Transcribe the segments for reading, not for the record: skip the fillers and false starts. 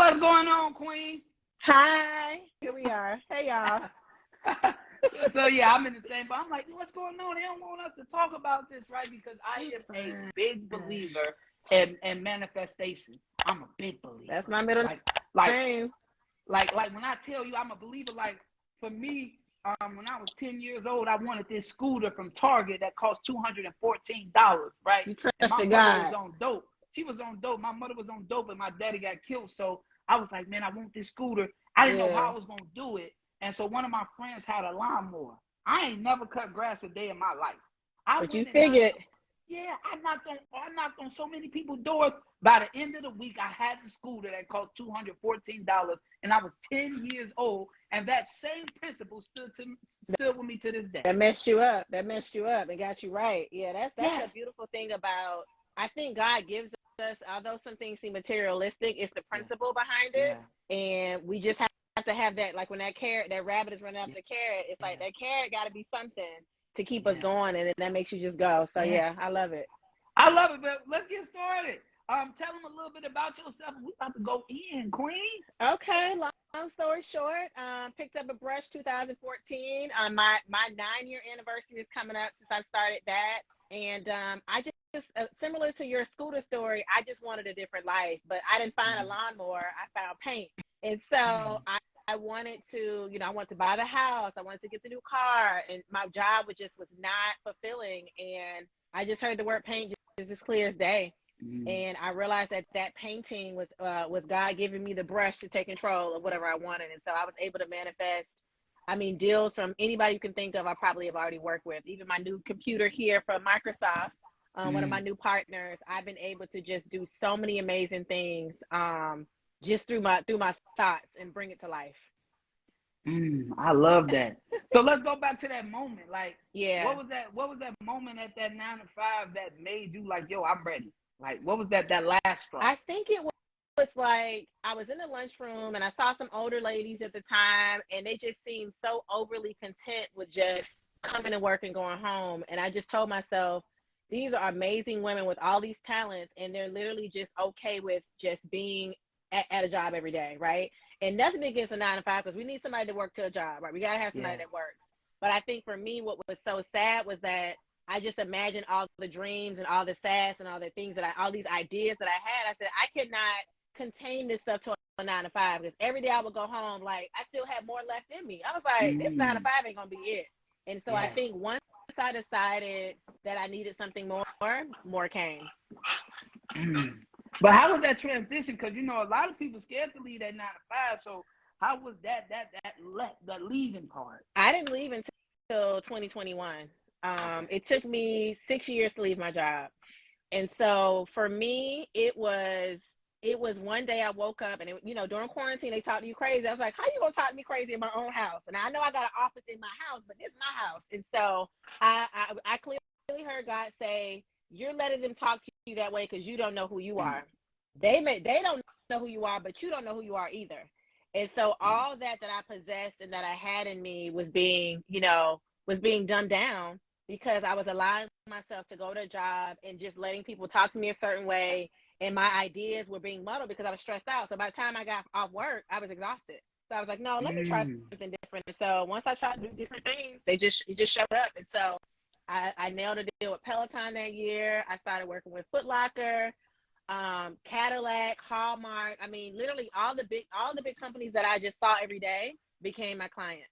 What's going on, Queen? Hi, here we are. Hey, y'all. So yeah, I'm in the same, but I'm like, what's going on? They don't want us to talk about this, right? Because I am a big believer in manifestation. I'm a big believer. That's my middle like name. like when I tell you I'm a believer, like for me, when I was 10 years old, I wanted this scooter from Target that cost $214, right? You And my trusted mother God. was on dope. She was on dope. My mother was on dope, and my daddy got killed. So I was like, man, I want this scooter. I didn't know how I was gonna do it. And so one of my friends had a lawnmower. I ain't never cut grass a day in my life. But you figured. I knocked on so many people's doors. By the end of the week, I had the scooter that cost $214, and I was 10 years old. And that same principle stood with me to this day. That messed you up. That messed you up and got you right. Yeah, that's a beautiful thing about. I think God gives us, although some things seem materialistic, it's the principle behind it, and we just have to have that. Like when that rabbit is running after the carrot, it's like that carrot got to be something to keep us going, and that makes you just go. So yeah, I love it. I love it, but let's get started. Tell them a little bit about yourself. We about to go in, Queen. Okay, long story short, picked up a brush 2014. My 9-year anniversary is coming up since I started that, and I just similar to your scooter story, I just wanted a different life, but I didn't find a lawnmower. I found paint, and so I wanted to, I wanted to buy the house. I wanted to get the new car, and my job was not fulfilling. And I just heard the word paint just as clear as day. And I realized that painting was God giving me the brush to take control of whatever I wanted. And so I was able to manifest, deals from anybody you can think of. I probably have already worked with. Even my new computer here from Microsoft, one of my new partners, I've been able to just do so many amazing things just through my thoughts and bring it to life. I love that. So let's go back to that moment. Like, what was that moment at that 9 to 5 that made you like, yo, I'm ready? Like, what was that last straw? I think it was like I was in the lunchroom and I saw some older ladies at the time, and they just seemed so overly content with just coming to work and going home. And I just told myself, these are amazing women with all these talents, and they're literally just okay with just being at a job every day, right? And nothing against a 9 to 5, because we need somebody to work to a job, right? We got to have somebody that works. But I think for me, what was so sad was that I just imagined all the dreams and all the sass and all the things all these ideas that I had. I said, I could not contain this stuff to a 9 to 5, because every day I would go home, like, I still had more left in me. I was like, this 9 to 5 ain't going to be it. And so I think once I decided that I needed something more came. But how was that transition? Because, a lot of people scared to leave that 9 to 5. So how was that leaving part? I didn't leave until 2021. It took me 6 years to leave my job. And so for me, it was one day I woke up and, during quarantine, they talked to you crazy. I was like, how you going to talk to me crazy in my own house? And I know I got an office in my house, but this is my house. And so I clearly heard God say, you're letting them talk to you that way because you don't know who you are. They don't know who you are, but you don't know who you are either. And so all that I possessed and that I had in me was being dumbed down, because I was allowing myself to go to a job and just letting people talk to me a certain way. And my ideas were being muddled because I was stressed out. So by the time I got off work, I was exhausted. So I was like, no, let me try something different. And so once I tried to do different things, it just showed up. And so I nailed a deal with Peloton that year. I started working with Foot Locker, Cadillac, Hallmark. Literally all the big companies that I just saw every day became my clients.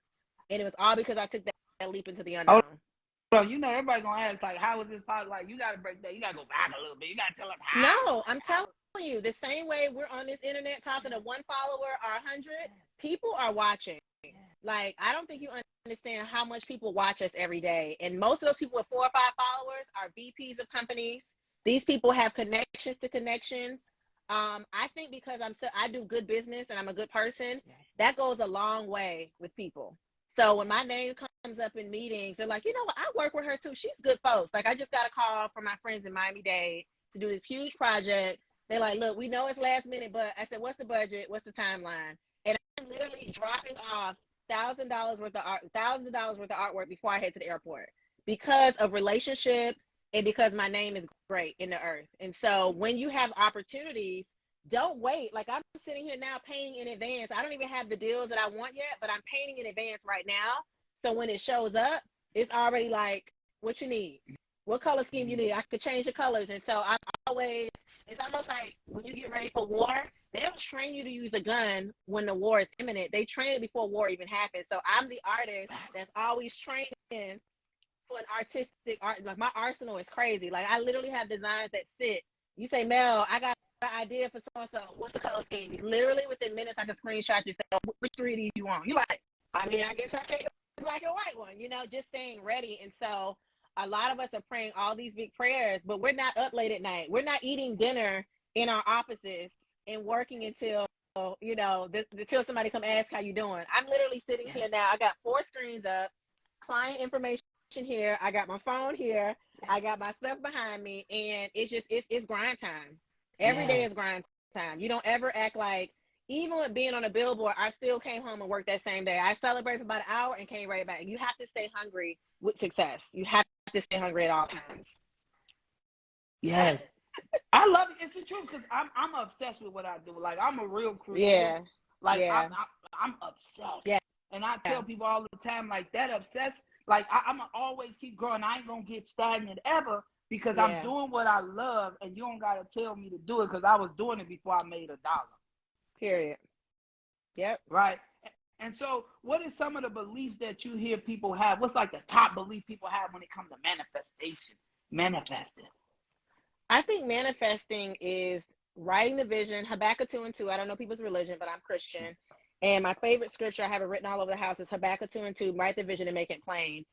And it was all because I took that leap into the unknown. So, everybody's going to ask, like, how was this part? Like, you got to break that. You got to go back a little bit. You got to tell us how. No, I'm telling you, the same way we're on this internet talking to one follower or 100, people are watching. Like, I don't think you understand how much people watch us every day. And most of those people with 4 or 5 followers are VPs of companies. These people have connections to connections. I think because I do good business and I'm a good person, that goes a long way with people. So when my name comes up in meetings, they're like, you know what, I work with her too. She's good folks. Like, I just got a call from my friends in Miami-Dade to do this huge project. They're like, look, we know it's last minute, but I said, what's the budget? What's the timeline? And I'm literally dropping off $1,000 worth of artwork before I head to the airport, because of relationship and because my name is great in the earth. And so when you have opportunities don't wait. Like, I'm sitting here now painting in advance. I don't even have the deals that I want yet, but I'm painting in advance right now. So when it shows up, it's already like, what you need, what color scheme you need. I could change the colors. And so I'm always, it's almost like when you get ready for war, they don't train you to use a gun when the war is imminent. They train it before war even happens. So I'm the artist that's always training for an artistic art. Like, my arsenal is crazy. Like, I literally have designs that sit. You say, Mel, I got an idea for so-and-so. What's the color scheme? Literally within minutes, I can screenshot you, say, which three of these you want? You're like, I mean, I guess I take a black and white one, just staying ready. And so a lot of us are praying all these big prayers, but we're not up late at night. We're not eating dinner in our offices and working until, until somebody come ask how you doing. I'm literally sitting here now. I got 4 screens up, client information here. I got my phone here. I got my stuff behind me, and it's grind time. Every day is grind time. You don't ever act like, even with being on a billboard, I still came home and worked that same day. I celebrated for about an hour and came right back. You have to stay hungry with success. You have to stay hungry at all times. Yes. I love it. It's the truth, because I'm obsessed with what I do. Like, I'm a real creative. Yeah. Like, yeah. I'm obsessed. Yeah. And I tell people all the time, like, that obsessed, like, I'm going to always keep growing. I ain't going to get stagnant ever, because I'm doing what I love, and you don't got to tell me to do it, because I was doing it before I made $1. Period. Yep. Right. And so what is some of the beliefs that you hear people have? What's like the top belief people have when it comes to manifesting? I think manifesting is writing the vision. Habakkuk 2:2. I don't know people's religion, but I'm Christian. And my favorite scripture, I have it written all over the house, is Habakkuk 2:2. Write the vision and make it plain.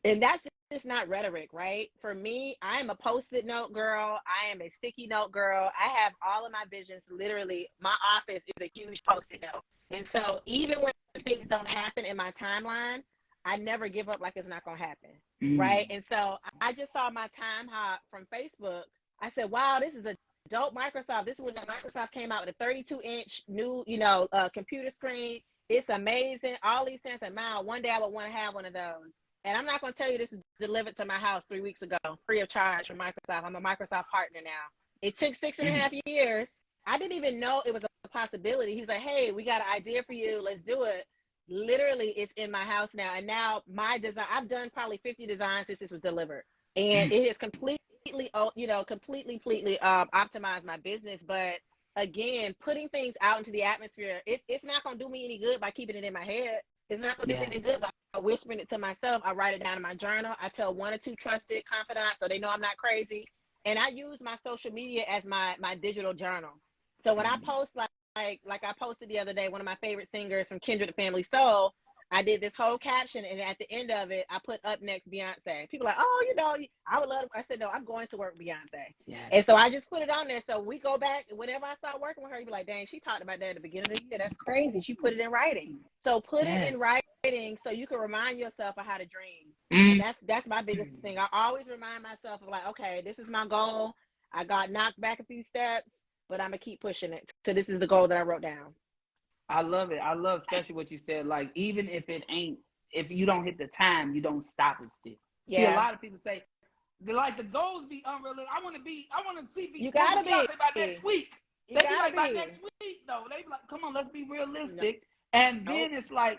And that's just not rhetoric, right? For me, I am a Post-it note girl. I am a sticky note girl. I have all of my visions. Literally, my office is a huge Post-it note. And so even when things don't happen in my timeline, I never give up like it's not going to happen, right? And so I just saw my time hop from Facebook. I said, wow, this is a dope Microsoft. This is when Microsoft came out with a 32-inch new, computer screen. It's amazing. All these things. And man, one day I would want to have one of those. And I'm not going to tell you this was delivered to my house 3 weeks ago, free of charge from Microsoft. I'm a Microsoft partner now. It took 6.5 years. I didn't even know it was a possibility. He was like, hey, we got an idea for you. Let's do it. Literally, it's in my house now. And now my design, I've done probably 50 designs since this was delivered. And it has completely optimized my business. But again, putting things out into the atmosphere, it's not going to do me any good by keeping it in my head. It's not going to do me any good by whispering it to myself. I write it down in my journal. I tell 1 or 2 trusted confidants so they know I'm not crazy. And I use my social media as my digital journal. So when I post, like I posted the other day, one of my favorite singers from Kindred Family Soul, I did this whole caption, and at the end of it, I put up next Beyonce. People are like, oh, I would love. I said, no, I'm going to work with Beyonce. Yes. And so I just put it on there. So we go back, and whenever I start working with her, you be like, dang, she talked about that at the beginning of the year. That's crazy. She put it in writing. So put it in writing so you can remind yourself of how to dream. And that's my biggest thing. I always remind myself of, like, okay, this is my goal. I got knocked back a few steps, but I'm going to keep pushing it. So this is the goal that I wrote down. I love it. I love especially what you said. Like, even if you don't hit the time, you don't stop it still. Yeah. See, a lot of people say, like, the goals be unrealistic. I want to see you gotta be by next week. They be like, by next week, though. They be like, come on, let's be realistic. No. And then it's like,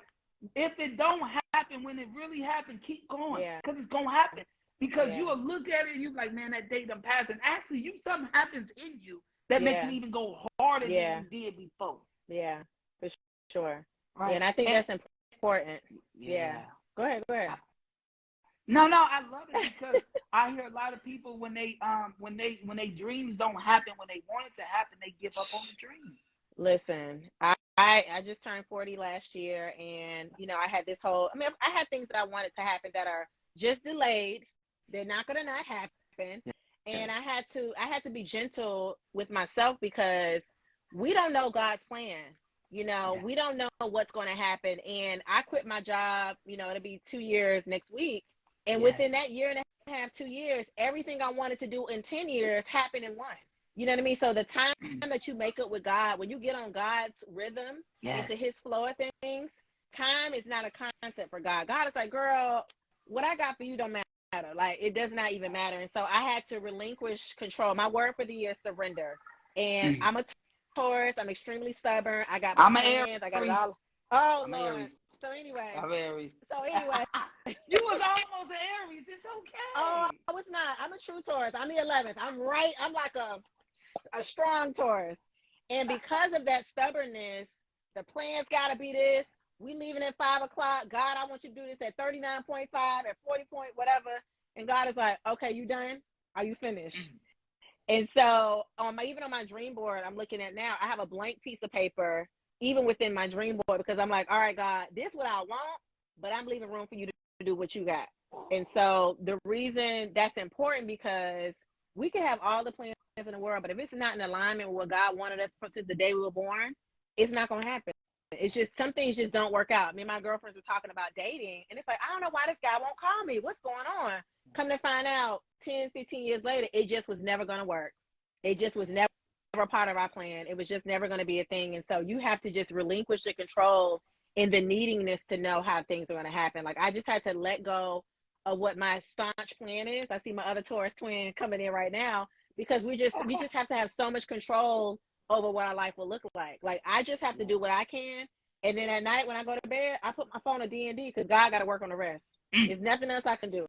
if it don't happen, when it really happens, keep going. Because it's going to happen. Because you will look at it and you're like, man, that day done passed. And actually, something happens in you that makes you even go harder than you did before. Yeah. For sure. Right. Yeah, and I think that's important. Yeah. Go ahead. No, I love it, because I hear a lot of people when they dreams don't happen when they want it to happen, they give up on the dream. Listen, I just turned 40 last year, and I had this whole, I had things that I wanted to happen that are just delayed. They're not gonna not happen. And I had to be gentle with myself, because we don't know God's plan. We don't know what's going to happen. And I quit my job, it'll be 2 years next week. And within that year and a half, 2 years, everything I wanted to do in 10 years happened in 1. You know what I mean? So the time that you make up with God, when you get on God's rhythm, into his flow of things, time is not a concept for God. God is like, girl, what I got for you don't matter. Like, it does not even matter. And so I had to relinquish control. My word for the year is surrender. And I'm a Taurus. I'm extremely stubborn. I got my I'm an plans. I got it Aries. all. Oh, I'm Lord. Aries. So anyway. I'm Aries. So anyway. You was almost an Aries. It's Oh, okay. I was not. I'm a true Taurus. I'm the 11th. I'm right. I'm like a strong Taurus. And because of that stubbornness, the plans got to be this. We leaving at 5 o'clock. God, I want you to do this at 39.5, at 40 point, whatever. And God is like, okay, you done? Are you finished? And so even on my dream board, I'm looking at now, I have a blank piece of paper, even within my dream board, because I'm like, all right, God, this is what I want, but I'm leaving room for you to do what you got. And so the reason that's important, because we can have all the plans in the world, but if it's not in alignment with what God wanted us since the day we were born, it's not going to happen. It's just, some things just don't work out. Me and my girlfriends were talking about dating, and it's like, I don't know why this guy won't call me. What's going on? Come to find out 10, 15 years later, it just was never going to work. It just was never a part of our plan. It was just never going to be a thing. And so you have to just relinquish the control and the neediness to know how things are going to happen. Like, I just had to let go of what my staunch plan is. I see my other Taurus twin coming in right now, because we just have to have so much control over what our life will look like. Like, I just have to do what I can. And then at night when I go to bed, I put my phone on D&D, because God got to work on the rest. There's nothing else I can do.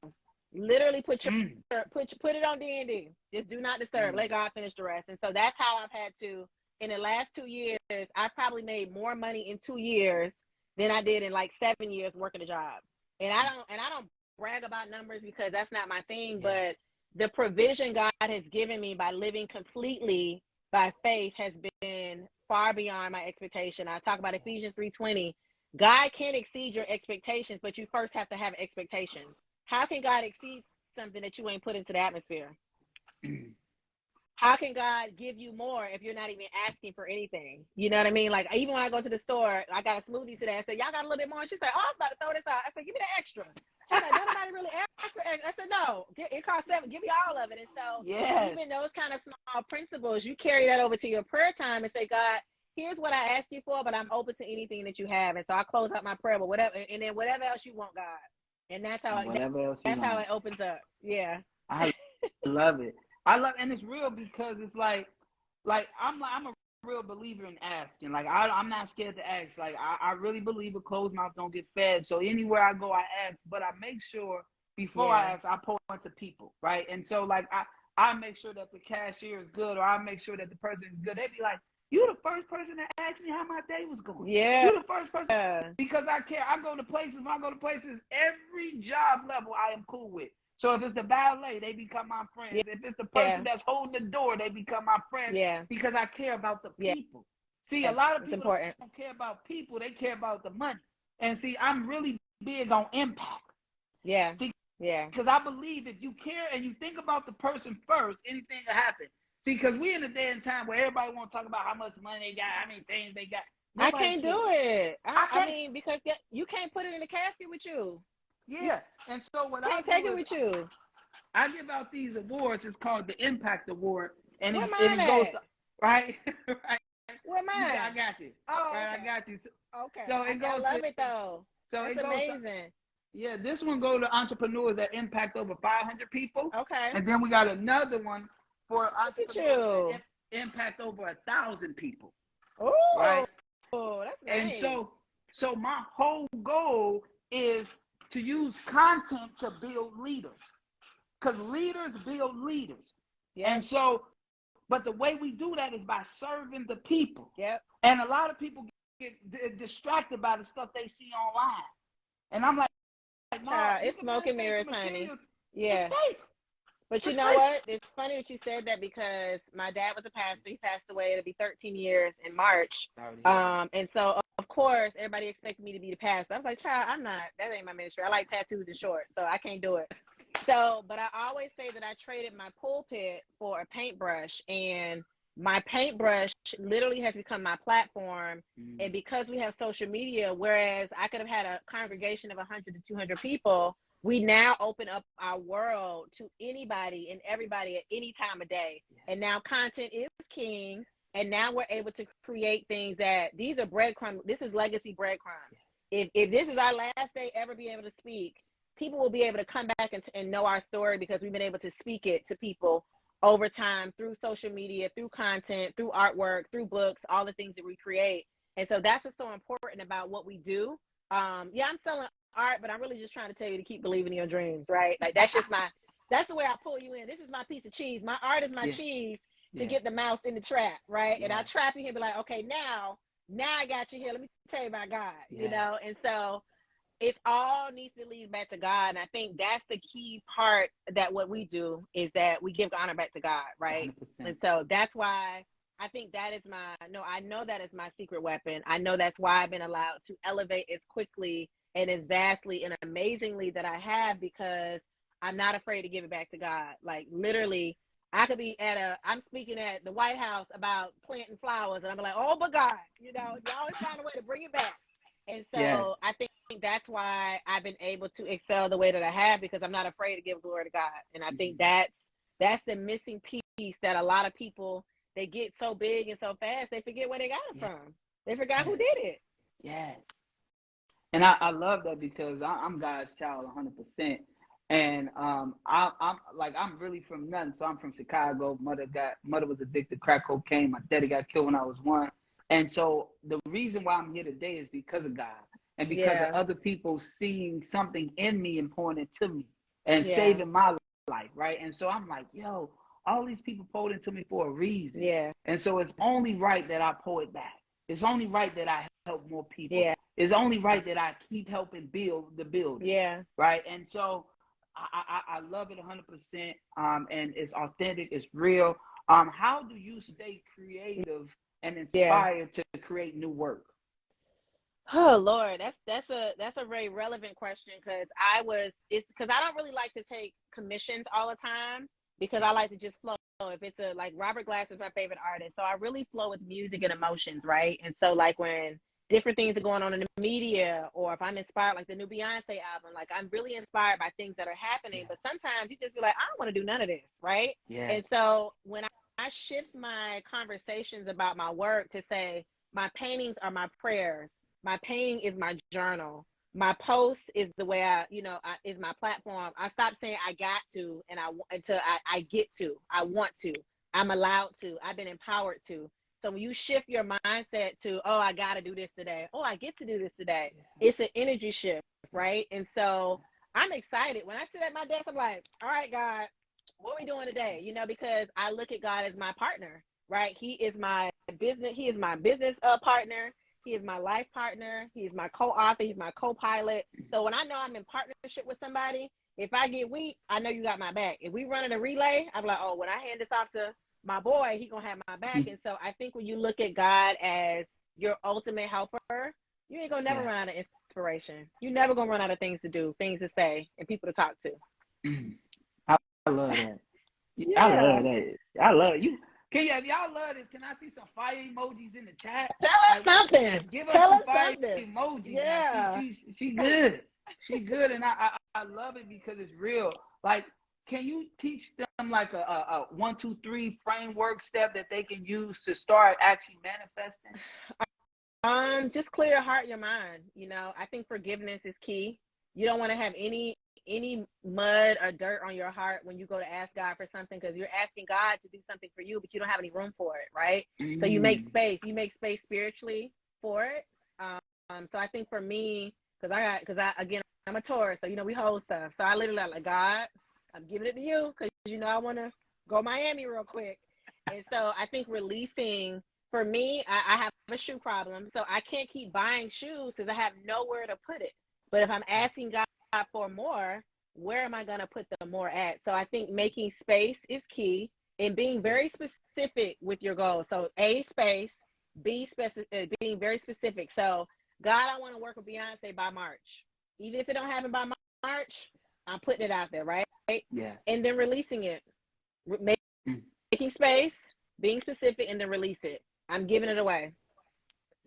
Literally put it on D&D. Just do not disturb. Let God finish the rest. And so that's how I've had to, in the last 2 years, I probably made more money in 2 years than I did in like 7 years working a job. And I don't brag about numbers, because that's not my thing, but the provision God has given me by living completely by faith has been far beyond my expectation. I talk about Ephesians 3:20. God can exceed your expectations, but you first have to have expectations. How can God exceed something that you ain't put into the atmosphere? How can God give you more if you're not even asking for anything? You know what I mean? Like, even when I go to the store, I got a smoothie today. I said, y'all got a little bit more? And she said, oh, I was about to throw this out. I said, give me the extra. She's like, don't nobody really ask for extra. I said, no, it costs $7. Give me all of it. And so even those kind of small principles, you carry that over to your prayer time and say, God, here's what I asked you for, but I'm open to anything that you have. And so I close out my prayer, but whatever, and then whatever else you want, God. And that's how it opens up. Yeah. I love it. And it's real, because it's like I'm a real believer in asking. Like, I'm not scared to ask. Like, I really believe a closed mouth don't get fed. So anywhere I go, I ask, but I make sure before I ask, I pour into people, right? And so, like, I make sure that the cashier is good, or I make sure that the person is good. They be like, you the first person that asked me how my day was going. Yeah. You the first person, because I care. I go to places. When I go to places, every job level I am cool with. So if it's the valet, they become my friends. If it's the person that's holding the door, they become my friends, because I care about the people. See, a lot of people don't care about people. They care about the money. And see, I'm really big on impact. Yeah. See, yeah. Because I believe if you care and you think about the person first, anything will happen. See, because we're in a day and time where everybody want to talk about how much money they got, how many things they got. Nobody I can't cares. Do it. I mean, because you can't put it in the casket with you. Yeah. And so what I take it with you. I give out these awards. It's called the Impact Award. And Where it goes to, right? right. Where mine? I got you. Oh, right, okay. I got you. Okay. So it goes I love it though. So that's amazing. Yeah, this one goes to entrepreneurs that impact over 500 people. Okay. And then we got another one for entrepreneurs that impact over 1,000 people. Oh, right? That's nice. And so my whole goal is to use content to build leaders, because leaders build leaders. Yeah. And so, but the way we do that is by serving the people. Yep. And a lot of people get distracted by the stuff they see online. And I'm like, no, it's smoke and mirrors, honey. Yeah. It's fake. But you know what? It's funny that you said that, because my dad was a pastor. He passed away. It'll be 13 years in March. And so, of course, everybody expected me to be the pastor. I was like, child, I'm not. That ain't my ministry. I like tattoos and short, so I can't do it. So, but I always say that I traded my pulpit for a paintbrush, and my paintbrush literally has become my platform. And because we have social media, whereas I could have had a congregation of 100 to 200 people, we now open up our world to anybody and everybody at any time of day. And now content is king. And now we're able to create things that, these are breadcrumbs. This is legacy breadcrumbs. If this is our last day ever being able to speak, people will be able to come back and know our story, because we've been able to speak it to people over time through social media, through content, through artwork, through books, all the things that we create. And so that's what's so important about what we do. Yeah, I'm selling art, but I'm really just trying to tell you to keep believing in your dreams, right? Like that's the way I pull you in. This is my piece of cheese. My art is my cheese to get the mouse in the trap, right? And I trap you here and be like, okay, now I got you here. Let me tell you about God, you know? And so it all needs to lead back to God. And I think that's the key part, that what we do is that we give honor back to God, right? 100%. And so that's why I think that is I know that is my secret weapon. I know that's why I've been allowed to elevate as quickly and as vastly and amazingly that I have, because I'm not afraid to give it back to God. Like literally, I could be I'm speaking at the White House about planting flowers, and I'm like, oh, but God, you always find a way to bring it back. And so I think that's why I've been able to excel the way that I have, because I'm not afraid to give glory to God. And I think that's the missing piece that a lot of people, they get so big and so fast, they forget where they got it from. They forgot who did it. Yes. And I love that, because I'm God's child 100%. And I'm really from nothing. So I'm from Chicago. Mother was addicted to crack cocaine. My daddy got killed when I was 1. And so the reason why I'm here today is because of God, and because of other people seeing something in me and pouring into me and saving my life, right? And so I'm like, yo, all these people poured into me for a reason. Yeah. And so it's only right that I pour it back. It's only right that I help more people. Yeah. It's only right that I keep helping build the building. Yeah. Right. And so I love it 100%. And it's authentic. It's real. How do you stay creative and inspired to create new work? Oh Lord, that's a very relevant question, because because I don't really like to take commissions all the time, because I like to just flow. If it's like Robert Glass is my favorite artist, so I really flow with music and emotions, right? And so like when different things are going on in the media, or if I'm inspired, like the new Beyonce album, like I'm really inspired by things that are happening. But sometimes you just be like, I don't want to do none of this, right? Yeah. And so when I shift my conversations about my work to say my paintings are my prayers, my painting is my journal, my post is the way is my platform. I stopped saying I got to, and until I get to, I want to, I'm allowed to, I've been empowered to. So when you shift your mindset to, oh, I got to do this today, oh, I get to do this today, it's an energy shift, right? And so I'm excited. When I sit at my desk, I'm like, all right, God, what are we doing today? Because I look at God as my partner, right? He is my business partner. He is my life partner. He is my co-author. He's my co-pilot. So when I know I'm in partnership with somebody, if I get weak, I know you got my back. If we running a relay, I'm like, oh, when I hand this off to my boy, he gonna have my back. And so I think when you look at God as your ultimate helper, you ain't gonna never run out of inspiration. You never gonna run out of things to do, things to say, and people to talk to. I love that. I love that. I love you. If y'all love this, can I see some fire emojis in the chat? Tell us something. Give us some fire emojis. Yeah. She good. She good, and I love it because it's real. Like, can you teach them like a 1, 2, 3 framework step that they can use to start actually manifesting? Just clear your heart, your mind. I think forgiveness is key. You don't want to have any mud or dirt on your heart when you go to ask God for something, because you're asking God to do something for you, but you don't have any room for it, right? So you make space spiritually for it. So I think for me, because I'm a Taurus, so we hold stuff. So I literally like, God, I'm giving it to you, because I want to go Miami real quick. And so I think releasing, for me, I have a shoe problem, so I can't keep buying shoes because I have nowhere to put it. But if I'm asking God for more, where am I going to put the more at? So I think making space is key, and being very specific with your goals. So space, being very specific. So God, I want to work with Beyonce by March. Even if it don't happen by March, I'm putting it out there, right? Yeah. And then releasing it, making space, being specific, and then release it. I'm giving it away.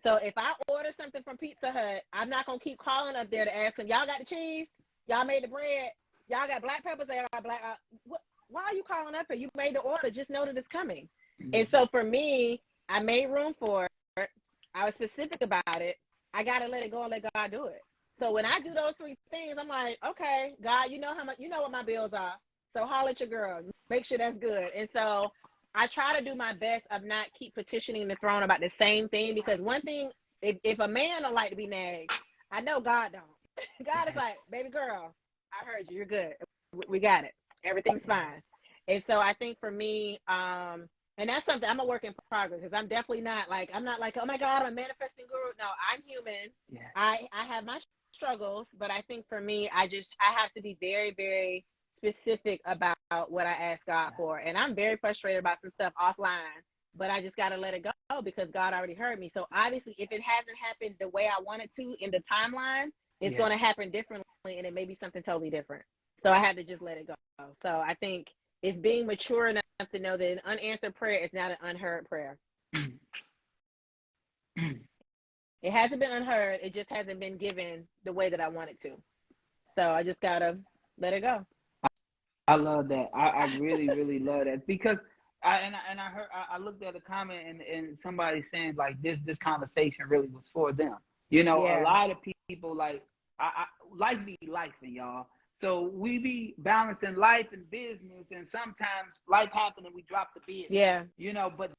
So if I order something from Pizza Hut, I'm not going to keep calling up there to ask them, y'all got the cheese? Y'all made the bread? Y'all got black peppers? Y'all got black. Why are you calling up here? You made the order. Just know that it's coming. And so for me, I made room for it. I was specific about it. I got to let it go and let God do it. So when I do those 3 things, I'm like, okay, God, you know how much, what my bills are. So holler at your girl. Make sure that's good. And so I try to do my best of not keep petitioning the throne about the same thing, because one thing, if a man don't like to be nagged, I know God don't. God is like, baby girl, I heard you. You're good. We got it. Everything's fine. And so I think for me, and that's something I'm a work in progress, because I'm definitely not like, I'm not like, oh my God, I'm a manifesting guru. No, I'm human. Yeah. I have my struggles, but I think for me, I have to be very, very specific about what I ask God for. And I'm very frustrated about some stuff offline, but I just got to let it go because God already heard me. So obviously, if it hasn't happened the way I want it to in the timeline, it's going to happen differently, and it may be something totally different. So I had to just let it go. So I think it's being mature enough to know that an unanswered prayer is not an unheard prayer. It hasn't been unheard. It just hasn't been given the way that I want it to. So I just got to let it go. I love that. I really, really love that, because I heard, I looked at a comment, and somebody saying like this conversation really was for them. You know, a lot of people, like, life be lifing, y'all. So we be balancing life and business, and sometimes life happens and we drop the business. Yeah. You know, but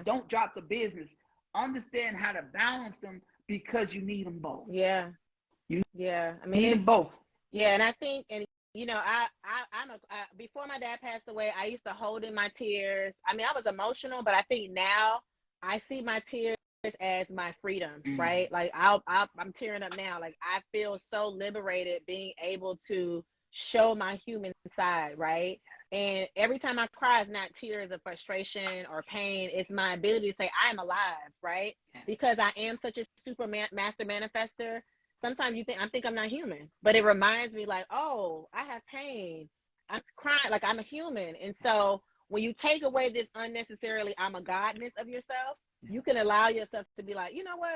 don't drop the business. Understand how to balance them, because you need them both. Yeah. I mean, need them both. Yeah, and I think, and you know, before my dad passed away, I used to hold in my tears. I mean, I was emotional, but I think now I see my tears as my freedom, right? Like I'm tearing up now. Like I feel so liberated being able to show my human side, right? And every time I cry, it's not tears of frustration or pain. It's my ability to say I am alive, right? Because I am such a super master manifester. Sometimes I think I'm not human, but it reminds me like, oh, I have pain. I'm crying, like I'm a human. And so when you take away this unnecessarily I'm a godness of yourself, you can allow yourself to be like, you know what?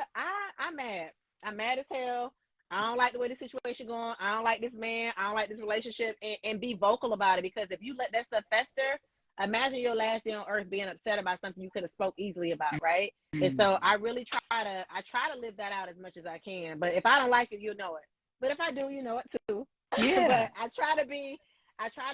I'm mad. I'm mad as hell. I don't like the way the situation going. I don't like this man. I don't like this relationship, and be vocal about it, because if you let that stuff fester, imagine your last day on earth being upset about something you could have spoke easily about, right? And so I really try to live that out as much as I can. But if I don't like it, you'll know it. But if I do, you know it too. Yeah. But I try to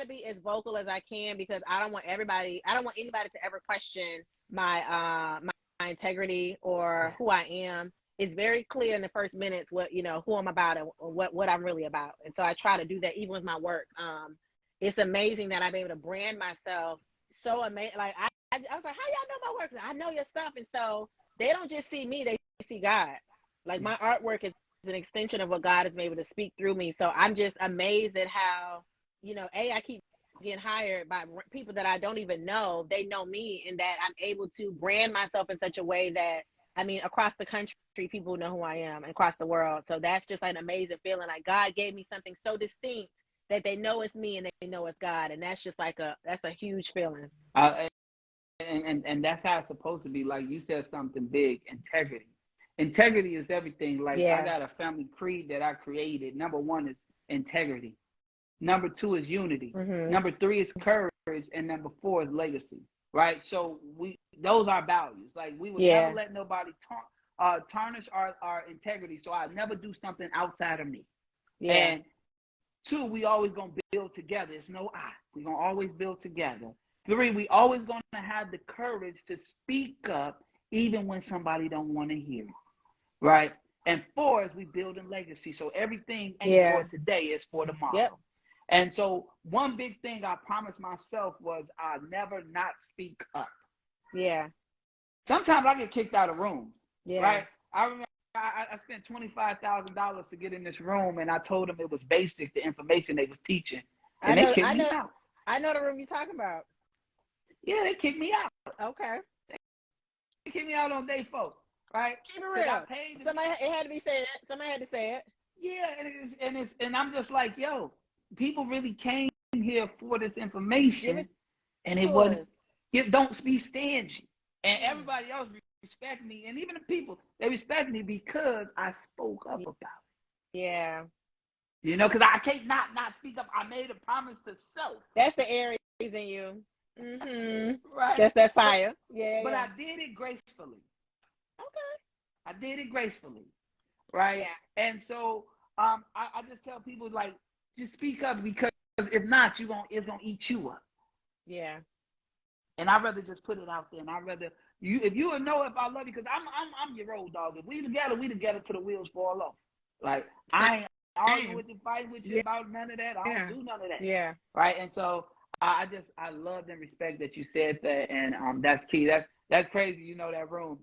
be as vocal as I can, because I don't want anybody to ever question my integrity or who I am. It's very clear in the first minutes what, you know, who I'm about and what I'm really about. And so I try to do that even with my work. It's amazing that I'm able to brand myself so amazing. Like I was like, how y'all know my work? I know your stuff. And so they don't just see me, they see God. Like my artwork is an extension of what God has been able to speak through me. So I'm just amazed at how, you know, I keep getting hired by people that I don't even know. They know me, and that I'm able to brand myself in such a way that, I mean, across the country, people know who I am, and across the world. So that's just like an amazing feeling. Like God gave me something so distinct that they know it's me and they know it's God. And that's just like that's a huge feeling. And that's how it's supposed to be. Like you said something big, integrity. Integrity is everything. Like I got a family creed that I created. Number 1 is integrity. Number 2 is unity. Number 3 is courage, and number 4 is legacy. Right? So those are values. Like we would never let nobody tarnish our integrity. So I never do something outside of me. And 2, we always gonna build together. It's no I. We're gonna always build together. 3, we always gonna have the courage to speak up even when somebody don't want to hear. Right? And 4 is we building legacy. So everything ain't for today, it's for tomorrow. Yep. And so one big thing I promised myself was I'll never not speak up. Yeah. Sometimes I get kicked out of rooms. Yeah. Right? I remember I spent $25,000 to get in this room, and I told them it was basic, the information they was teaching. And they kicked me out. I know the room you're talking about. Yeah, they kicked me out. Okay. They kicked me out on day 4. Right? Keep it real. It had to be said. Somebody had to say it. Yeah, and I'm just like, yo, people really came here for this information, and it wasn't. Don't be stingy. And everybody else respect me, and even the people, they respect me because I spoke up about it. Yeah. You know, because I can't not speak up. I made a promise to self. That's the Aries in you. Right. That's that fire. But I did it gracefully. Okay. I did it gracefully. Right. Yeah. And so I just tell people, like, just speak up, because if not, it's gonna eat you up. Yeah. And I'd rather just put it out there. And I'd rather if you would know if I love you, because I'm your road dog. If we together till the wheels fall off. Like I ain't arguing with you, fighting with you about none of that. I don't do none of that. Yeah. Right. And so I love and respect that you said that, and that's key. That's crazy. You know that room.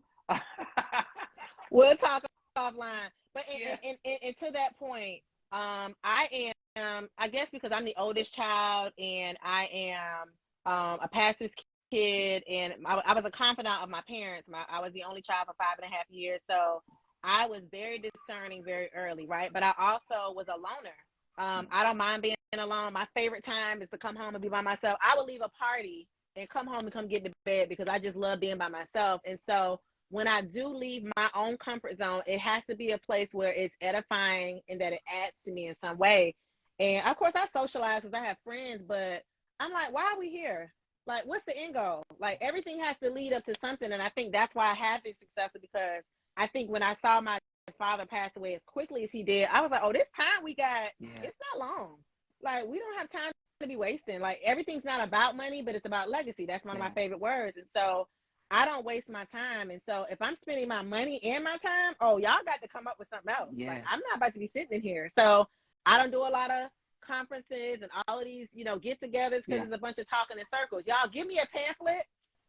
We'll talk offline. But and to that point, I am, I guess because I'm the oldest child and I am a pastor's kid, and I was a confidant of my parents. I was the only child for 5.5 years, so I was very discerning very early, right? But I also was a loner. I don't mind being alone. My favorite time is to come home and be by myself. I would leave a party and come home and come get to bed because I just love being by myself. And so when I do leave my own comfort zone, it has to be a place where it's edifying and that it adds to me in some way. And of course I socialize because I have friends, but I'm like, why are we here? Like, what's the end goal? Like, everything has to lead up to something. And I think that's why I have been successful, because I think when I saw my father pass away as quickly as he did, I was like, oh, this time we got, it's not long. Like, we don't have time to be wasting. Like, everything's not about money, but it's about legacy. That's one of my favorite words. And so I don't waste my time. And so if I'm spending my money and my time, oh, y'all got to come up with something else. Like, I'm not about to be sitting in here. So I don't do a lot of conferences and all of these, get-togethers, because it's a bunch of talking in circles. Y'all give me a pamphlet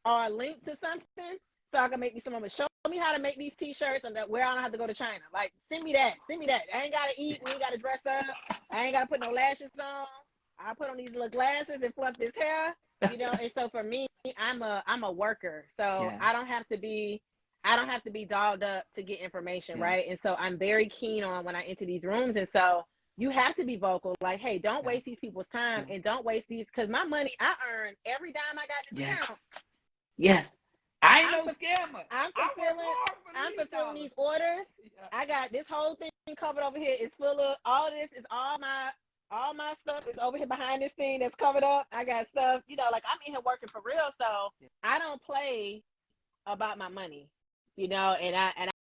or a link to something so I can make me some of it. Show me how to make these t-shirts and where I don't have to go to China. Like, send me that. I ain't gotta eat. We ain't gotta dress up. I ain't gotta put no lashes on. I put on these little glasses and fluff this hair. And so for me, I'm a worker. So I don't have to be dolled up to get information, right? And so I'm very keen on when I enter these rooms. And so you have to be vocal. Like, hey, don't waste these people's time and don't waste these, because my money, I earn every dime I got in this account. Yes. I ain't no scammer. I'm fulfilling these orders. I got this whole thing covered over here. It's full of all of this. Is all my stuff is over here behind this thing that's covered up. I got stuff, like, I'm in here working for real. So I don't play about my money, and